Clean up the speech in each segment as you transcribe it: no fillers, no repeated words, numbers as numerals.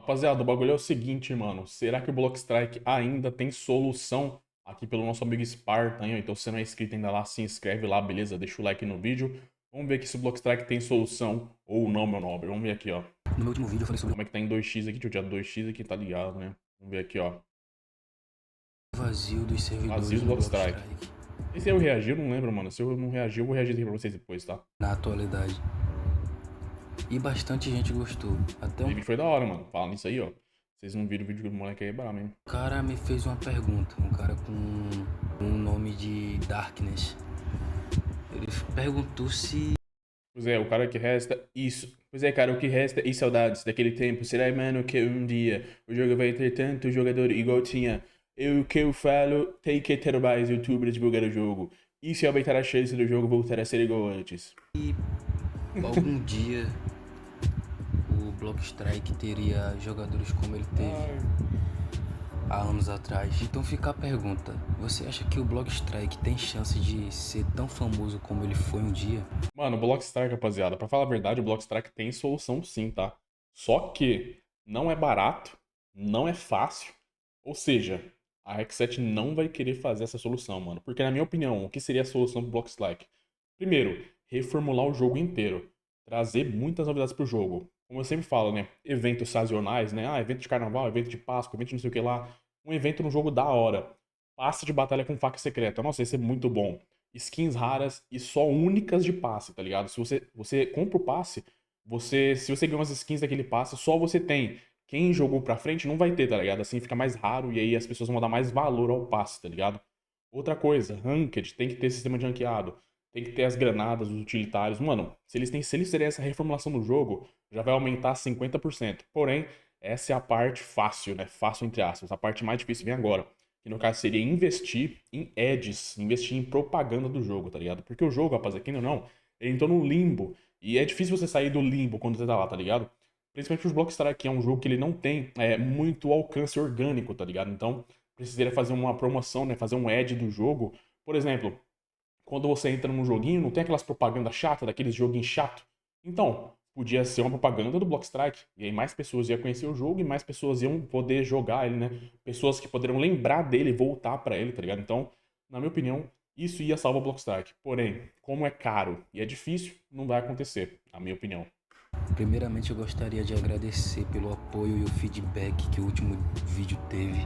Rapaziada, o bagulho é o seguinte, mano. Será que o Blockstrike ainda tem solução aqui pelo nosso amigo Spartan? Hein? Então, se você não é inscrito ainda lá, se inscreve lá, beleza? Deixa o like no vídeo. Vamos ver aqui se o Blockstrike tem solução ou não, meu nobre. Vamos ver aqui, ó. No meu último vídeo eu falei sobre Como é que tá em 2x aqui? Deixa eu tirar 2x aqui, tá ligado, né? Vamos ver aqui, ó. o vazio dos Vazio servidores do no Blockstrike. Blockstrike Esse aí eu reagi, eu não lembro, mano. Se eu não reagir, eu vou reagir aqui pra vocês depois, tá? na atualidade. E bastante gente gostou. Até Esse um vídeo foi da hora, mano. Falando isso aí, ó. Vocês não viram o vídeo do moleque aí, é brabo, hein? cara me fez uma pergunta, um cara com um nome de Darkness. Ele perguntou se Pois é, o cara que resta, isso. Pois é, cara, o que resta e saudades daquele tempo. Será, mano, que um dia o jogo vai ter tanto jogador igual tinha. O que eu falo, tem que ter mais youtubers divulgar o jogo. Isso aumentar a chance do jogo voltar a ser igual antes. algum dia o Blockstrike teria jogadores como ele teve Ai. há anos atrás. Então fica a pergunta, você acha que o Blockstrike tem chance de ser tão famoso como ele foi um dia? Mano, o Blockstrike, rapaziada, pra falar a verdade, o Blockstrike tem solução sim, tá? Só que não é barato, não é fácil. Ou seja, a Rexet não vai querer fazer essa solução, mano. Porque, na minha opinião, o que seria a solução pro Blockstrike? Primeiro, reformular o jogo inteiro. Trazer muitas novidades pro jogo. Como eu sempre falo, né? Eventos sazonais, né? Ah, evento de carnaval, evento de Páscoa, evento de não sei o que lá. Um evento no jogo da hora. Passe de batalha com faca secreta. Nossa, esse é muito bom. Skins raras e só únicas de passe, tá ligado? Se você compra o passe, se você ganhar umas skins daquele passe, só você tem. Quem jogou pra frente não vai ter, tá ligado? Assim fica mais raro e aí as pessoas vão dar mais valor ao passe, tá ligado? Outra coisa, Ranked, tem que ter sistema de ranqueado. Tem que ter as granadas, os utilitários. Mano, se eles terem essa reformulação no jogo, já vai aumentar 50%. Porém, essa é a parte fácil, né? Fácil entre aspas. A parte mais difícil vem agora. Que no caso seria investir em ads, investir em propaganda do jogo, tá ligado? Porque o jogo, rapaziada, quem ou não, ele entrou no limbo. E é difícil você sair do limbo quando você tá lá, tá ligado? Principalmente os Blockstar, que é um jogo que ele não tem muito alcance orgânico, tá ligado? Então, precisaria fazer uma promoção, né? Fazer um ad do jogo. Por exemplo, quando você entra num joguinho, não tem aquelas propagandas chatas, daqueles joguinhos chato. Então, podia ser uma propaganda do Blockstrike. E aí mais pessoas iam conhecer o jogo e mais pessoas iam poder jogar ele, né? Pessoas que poderiam lembrar dele e voltar pra ele, tá ligado? Então, na minha opinião, isso ia salvar o Blockstrike. Porém, como é caro e é difícil, não vai acontecer, na minha opinião. Primeiramente eu gostaria de agradecer pelo apoio e o feedback que o último vídeo teve.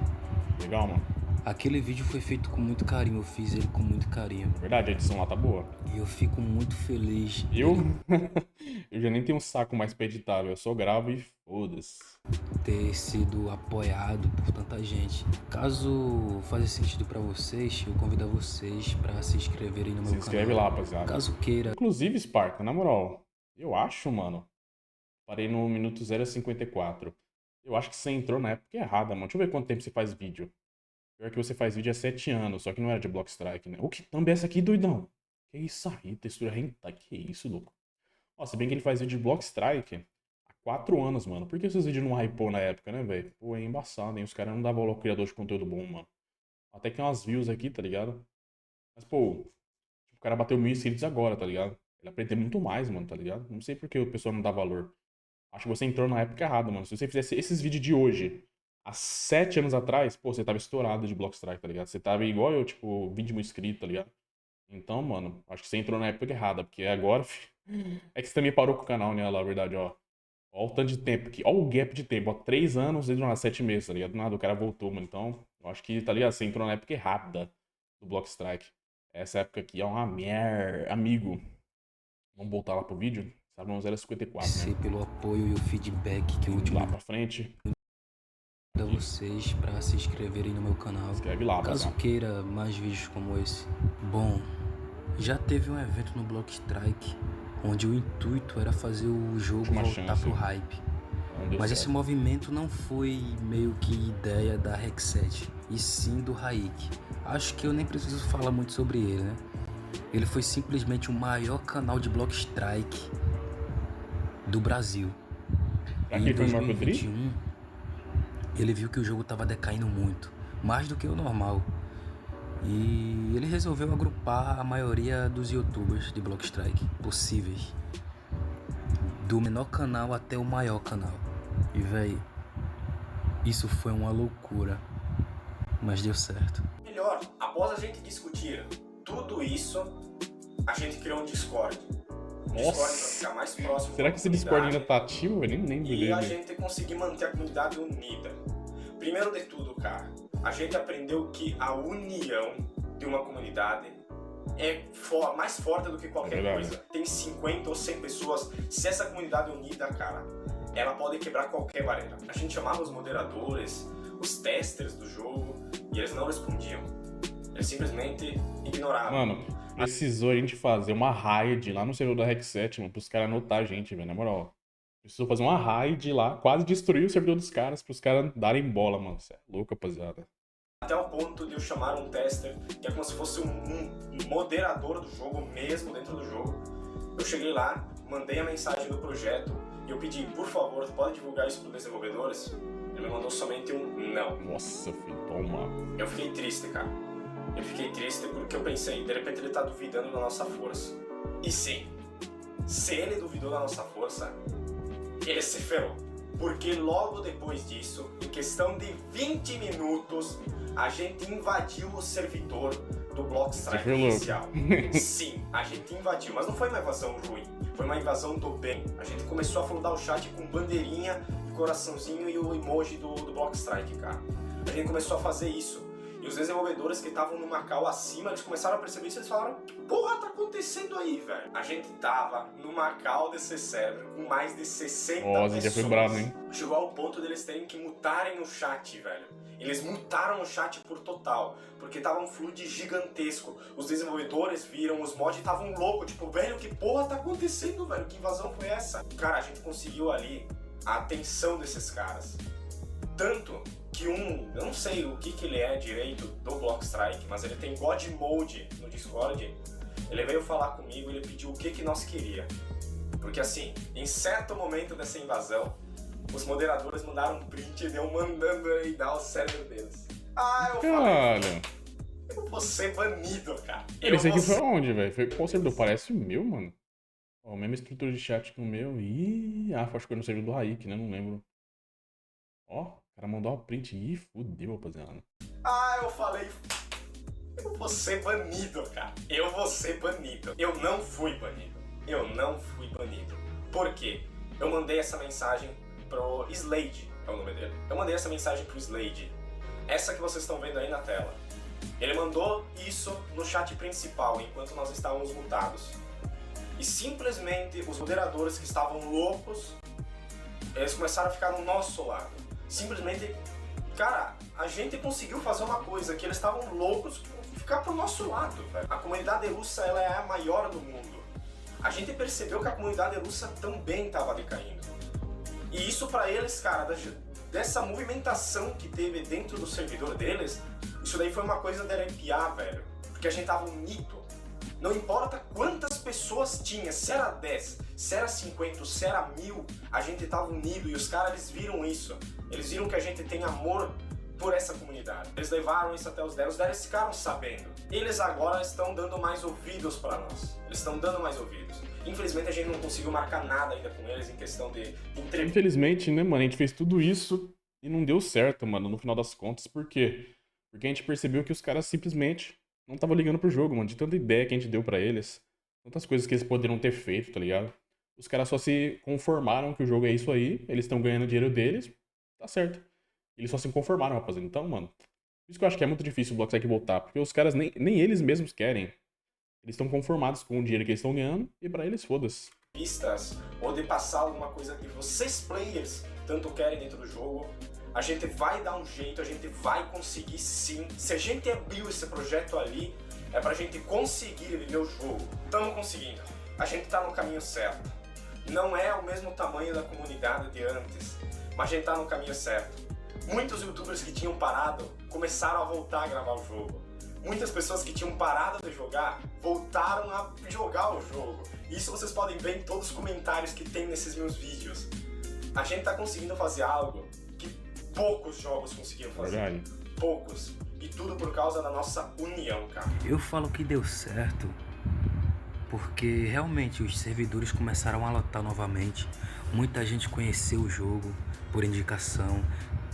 Legal, mano? Aquele vídeo foi feito com muito carinho, eu fiz ele com muito carinho. É verdade, a edição lá tá boa. E eu fico muito feliz Eu, dele eu já nem tenho um saco mais pra editar, eu só gravo e foda-se. ter sido apoiado por tanta gente. Caso faça sentido pra vocês, eu convido a vocês pra se inscreverem no Se meu inscreve lá, canal. rapaziada. Caso queira, Inclusive, Sparta, na moral, eu acho, mano. Parei no minuto 0,54. Eu acho que você entrou na época errada, mano. Deixa eu ver quanto tempo você faz vídeo. Pior que você faz vídeo há 7 anos, só que não era de Blockstrike, né? O que thumb é essa aqui, doidão? Que isso aí? Textura hentai? Que isso, louco? Ó, se bem que ele faz vídeo de Blockstrike há 4 anos, mano. Por que esses vídeos não hypou na época, né, velho? Pô, é embaçado, hein? Os caras não davam valor ao criador de conteúdo bom, mano. Até que tem umas views aqui, tá ligado? Mas, pô, tipo, o cara bateu 1.000 inscritos agora, tá ligado? Ele aprendeu muito mais, mano, tá ligado? Não sei por que o pessoal não dá valor. Acho que você entrou na época errada, mano. Se você fizesse esses vídeos de hoje, há 7 anos atrás, pô, você tava estourado de Blockstrike, tá ligado? Você tava igual eu, tipo, 20 mil inscritos, tá ligado? Então, mano, acho que você entrou na época errada, porque agora, é que você também parou com o canal, né? Lá, a verdade, ó. Ó o tanto de tempo aqui. Ó o gap de tempo, ó. 3 anos e 7 meses, tá ligado? Do nada, o cara voltou, mano. Então, eu acho que, tá ligado? Você entrou na época errada do Blockstrike. Essa época aqui é uma merda. Amigo, vamos voltar lá pro vídeo? Sabe, no 0,54, né? agradecer pelo apoio e o feedback que o Indo último lá pra frente. a vocês para se inscreverem no meu canal. Escreve lá, Caso rapaziada. queira mais vídeos como esse. Bom, já teve um evento no Blockstrike onde o intuito era fazer o jogo Última voltar chance. pro hype. Não deu Mas certo. esse movimento não foi meio que ideia da Rexet, e sim do Raik. Acho que eu nem preciso falar muito sobre ele, né? Ele foi simplesmente o maior canal de Blockstrike do Brasil. E Aqui em foi o Marco Dri? 2021, ele viu que o jogo estava decaindo muito, mais do que o normal. E ele resolveu agrupar a maioria dos youtubers de Blockstrike possíveis, do menor canal até o maior canal. E véi, Isso foi uma loucura, mas deu certo. Melhor, após a gente discutir tudo isso, a gente criou um Discord. Um Discord pra Nossa! ficar mais próximo. Será da que esse Discord comunidade ainda tá ativo? Eu nem lembro e a dele. gente conseguir manter a comunidade unida. Primeiro de tudo, cara, a gente aprendeu que a união de uma comunidade é mais forte do que qualquer É verdade. coisa. Tem 50 ou 100 pessoas, se essa comunidade unida, cara, ela pode quebrar qualquer barreira. A gente chamava os moderadores, os testers do jogo, e eles não respondiam. Eles simplesmente ignoravam. Mano, precisou a gente fazer uma raid lá no servidor da Rec7, mano, pros caras anotar a gente, velho, na moral. Precisou fazer uma raid lá, quase destruir o servidor dos caras, pros caras darem bola, mano. Cê é louco, rapaziada. Até o ponto de eu chamar um tester, que é como se fosse um moderador do jogo mesmo dentro do jogo. Eu cheguei lá, mandei a mensagem do projeto e eu pedi, por favor, pode divulgar isso para os desenvolvedores? Ele me mandou somente um não. Nossa, filho, toma. Eu fiquei triste, cara. Eu fiquei triste porque eu pensei, de repente ele tá duvidando da nossa força. E sim, se ele duvidou da nossa força, ele se ferrou. Porque logo depois disso, em questão de 20 minutos, a gente invadiu o servidor do Blockstrike Você foi louco. inicial. Sim, a gente invadiu, mas não foi uma invasão ruim, foi uma invasão do bem. A gente começou a fludar o chat com bandeirinha, coraçãozinho e o emoji do Blockstrike, cara. A gente começou a fazer isso. E os desenvolvedores que estavam no Macau acima, eles começaram a perceber isso e eles falaram: que porra tá acontecendo aí, velho? A gente tava no Macau desse server com mais de 60 Nossa, pessoas. já foi bravo, hein? Chegou ao ponto deles terem que mutarem o chat, velho. Eles mutaram o chat por total, porque tava um flood gigantesco. Os desenvolvedores viram, os mods estavam loucos, tipo, velho, que porra tá acontecendo, velho? Que invasão foi essa? Cara, a gente conseguiu ali a atenção desses caras. Tanto que eu não sei o que ele é direito do Blockstrike, mas ele tem God Mode no Discord. Ele veio falar comigo, ele pediu o que nós queria. Porque assim, em certo momento dessa invasão, os moderadores mandaram um print e eu mandando ele dar o server deles. Ah, eu falei, Caralho. eu vou ser banido, cara. Esse aqui vou foi ser- onde, velho? Foi qual servidor? Parece o meu, mano. Ó, mesma estrutura de chat que o meu. Ih, acho que foi no servidor do Raik, né? Não lembro. Ó, o cara mandou uma print. Ih, fudeu, rapaziada. Ah, eu falei, eu vou ser banido, cara. Eu vou ser banido. Eu não fui banido. Eu não fui banido. Por quê? Eu mandei essa mensagem pro Slade, é o nome dele. Eu mandei essa mensagem pro Slade. Essa que vocês estão vendo aí na tela. Ele mandou isso no chat principal, enquanto nós estávamos mutados. E simplesmente os moderadores que estavam loucos, eles começaram a ficar no nosso lado. Simplesmente, cara, a gente conseguiu fazer uma coisa que eles estavam loucos ficar pro nosso lado, velho. A comunidade russa, ela é a maior do mundo. A gente percebeu que a comunidade russa também estava decaindo. E isso pra eles, cara, dessa movimentação que teve dentro do servidor deles, isso daí foi uma coisa de arrepiar, velho. Porque a gente tava unido. Não importa quantas pessoas tinha, se era 10, se era 50, se era 1000, a gente tava unido e os caras, eles viram isso. Eles viram que a gente tem amor por essa comunidade. Eles levaram isso até os 10 ficaram sabendo. Eles agora estão dando mais ouvidos pra nós. Eles estão dando mais ouvidos. Infelizmente a gente não conseguiu marcar nada ainda com eles em questão de entrevista. Infelizmente, né, mano, a gente fez tudo isso e não deu certo, mano, no final das contas. Por quê? Porque a gente percebeu que os caras simplesmente não estavam ligando pro jogo, mano. De tanta ideia que a gente deu pra eles, tantas coisas que eles poderiam ter feito, tá ligado? Os caras só se conformaram que o jogo é isso aí, eles estão ganhando o dinheiro deles, tá certo. Eles só se conformaram, rapaziada. Então, mano, por isso que eu acho que é muito difícil o Blockstack voltar, porque os caras nem eles mesmos querem. Eles estão conformados com o dinheiro que eles estão ganhando e pra eles, foda-se. Pistas ou de passar alguma coisa que vocês players tanto querem dentro do jogo, a gente vai dar um jeito, a gente vai conseguir sim. Se a gente abriu esse projeto ali, é pra gente conseguir viver o jogo. Estamos conseguindo. A gente tá no caminho certo. Não é o mesmo tamanho da comunidade de antes, mas a gente tá no caminho certo. Muitos youtubers que tinham parado começaram a voltar a gravar o jogo. Muitas pessoas que tinham parado de jogar voltaram a jogar o jogo. Isso vocês podem ver em todos os comentários que tem nesses meus vídeos. A gente tá conseguindo fazer algo que poucos jogos conseguiram fazer. Verdade. Poucos. E tudo por causa da nossa união, cara. Eu falo que deu certo porque realmente os servidores começaram a lotar novamente. Muita gente conheceu o jogo por indicação.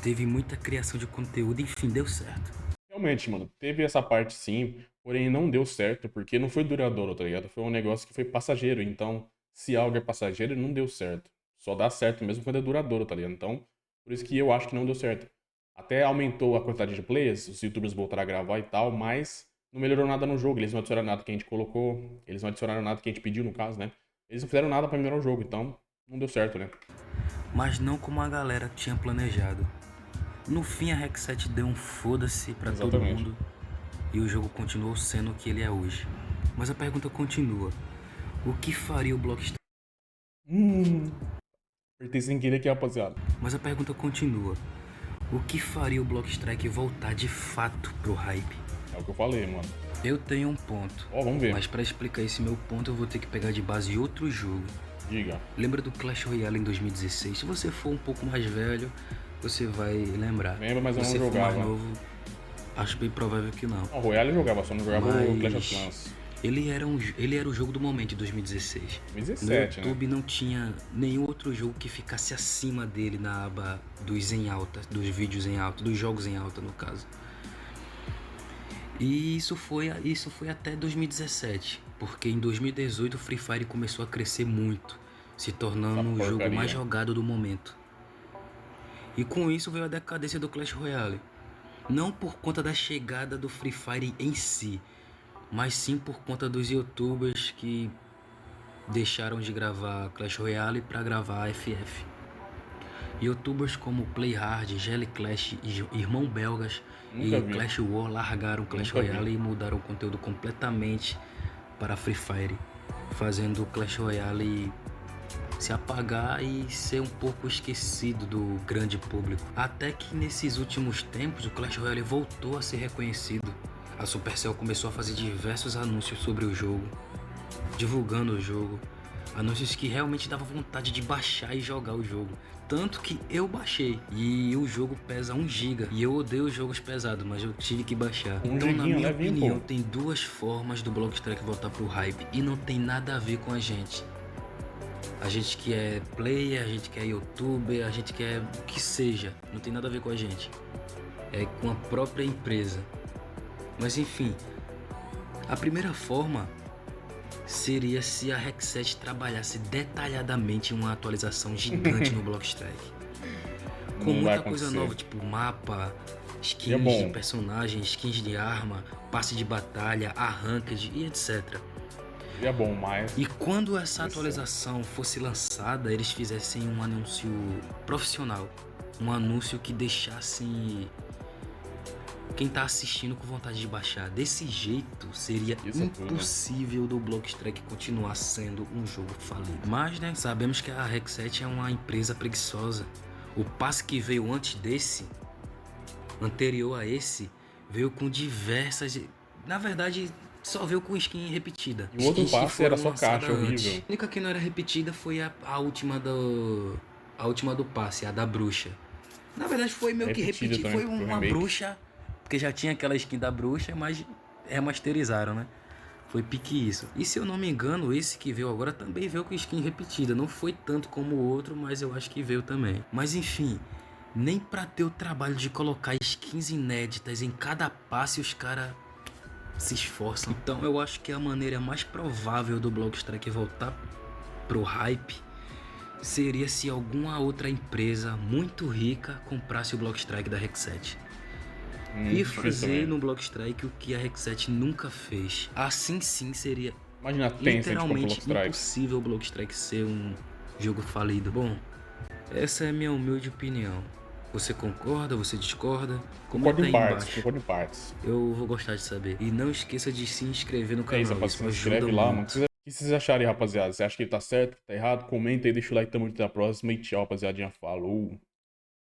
teve muita criação de conteúdo, enfim, deu certo. Realmente, mano, teve essa parte sim, porém não deu certo, porque não foi duradouro, tá ligado? Foi um negócio que foi passageiro, então, se algo é passageiro, não deu certo. Só dá certo mesmo quando é duradouro, tá ligado? Então, por isso que eu acho que não deu certo. Até aumentou a quantidade de players, os youtubers voltaram a gravar e tal, mas não melhorou nada no jogo. Eles não adicionaram nada que a gente colocou, eles não adicionaram nada que a gente pediu, no caso, né? Eles não fizeram nada pra melhorar o jogo, então não deu certo, né? Mas não como a galera tinha planejado. No fim, a Rec 7 deu um foda-se pra todo Exatamente. mundo e o jogo continuou sendo o que ele é hoje. Mas a pergunta continua: o que faria o Blockstrike? Apertei sem querer aqui, rapaziada. Mas a pergunta continua: o que faria o Blockstrike voltar de fato pro hype? É o que eu falei, mano. Eu tenho um ponto, Ó, vamos ver. mas pra explicar esse meu ponto eu vou ter que pegar de base outro jogo. Diga. Lembra do Clash Royale em 2016? Se você for um pouco mais velho, você vai lembrar. Lembra, mas eu Se não você for mais jogava. novo, acho bem provável que não. O Royale eu jogava, só não jogava o Mas- Clash of Clans. Ele era o jogo do momento em 2016. 2017, No né? YouTube não tinha nenhum outro jogo que ficasse acima dele na aba dos em alta, dos vídeos em alta, dos jogos em alta no caso. E isso foi até 2017, porque em 2018 o Free Fire começou a crescer muito, se tornando Essa o jogo porcaria. mais jogado do momento. E com isso veio a decadência do Clash Royale. Não por conta da chegada do Free Fire em si, mas sim por conta dos youtubers que deixaram de gravar Clash Royale para gravar FF. Youtubers como Playhard, Jelly Clash e Irmão Belgas Nunca e vi. Clash War largaram Clash Nunca vi. Royale e mudaram o conteúdo completamente para Free Fire, fazendo o Clash Royale se apagar e ser um pouco esquecido do grande público. Até que nesses últimos tempos o Clash Royale voltou a ser reconhecido. A Supercell começou a fazer diversos anúncios sobre o jogo, divulgando o jogo, anúncios que realmente davam vontade de baixar e jogar o jogo. Tanto que eu baixei e o jogo pesa 1 GB e eu odeio jogos pesados, mas eu tive que baixar. Um Então, na giguinho, minha levinho, opinião, pô. tem duas formas do Blockstrike voltar pro hype e não tem nada a ver com a gente. A gente que é player, a gente que é youtuber, a gente que é o que seja, não tem nada a ver com a gente. É com a própria empresa. Mas enfim, a primeira forma seria se a Rec 7 trabalhasse detalhadamente em uma atualização gigante no Blockstrike. Com Não vai muita coisa acontecer. nova, tipo mapa, E é skins bom. de personagens, skins de arma, passe de batalha, arranked e etc. Seria bom, mas... E quando essa Isso. atualização fosse lançada, eles fizessem um anúncio profissional. Um anúncio que deixasse quem tá assistindo com vontade de baixar. Desse jeito, seria Isso é tudo, né? impossível do Blockstrike continuar sendo um jogo falido. Mas, né, sabemos que a Rec 7 é uma empresa preguiçosa. O passe que veio antes desse, anterior a esse, veio com diversas... Na verdade, só veio com skin repetida. E o outro Skins que passe era foram só caixa, lançadas horrível. antes. A única que não era repetida foi a última do passe, a da bruxa. Na verdade foi meio que Repetida repetida, também, foi foi uma remake. bruxa, porque já tinha aquela skin da bruxa, mas remasterizaram, né? Foi pique isso. E se eu não me engano, esse que veio agora também veio com skin repetida. Não foi tanto como o outro, mas eu acho que veio também. Mas enfim, nem pra ter o trabalho de colocar skins inéditas em cada passe os caras se esforçam. Então eu acho que a maneira mais provável do Blockstrike voltar pro hype seria se alguma outra empresa muito rica comprasse o Blockstrike da Rec 7 e difícil fazer também. no Blockstrike o que a Rec 7 nunca fez. Assim sim seria Imagina a Tencent com o literalmente Blockstrike. impossível o Blockstrike ser um jogo falido. Bom, essa é a minha humilde opinião. Você concorda? Você discorda? Concordo Comenta em aí partes, embaixo. concordo em partes. Eu vou gostar de saber. E não esqueça de se inscrever no É canal. isso, rapaziada. Se me inscreve ajuda lá, muito. mano. O que vocês acharam aí, rapaziada? Você acha que ele tá certo, que tá errado? Comenta aí, deixa o like, tamo junto, até a próxima. E tchau, rapaziadinha. Falou!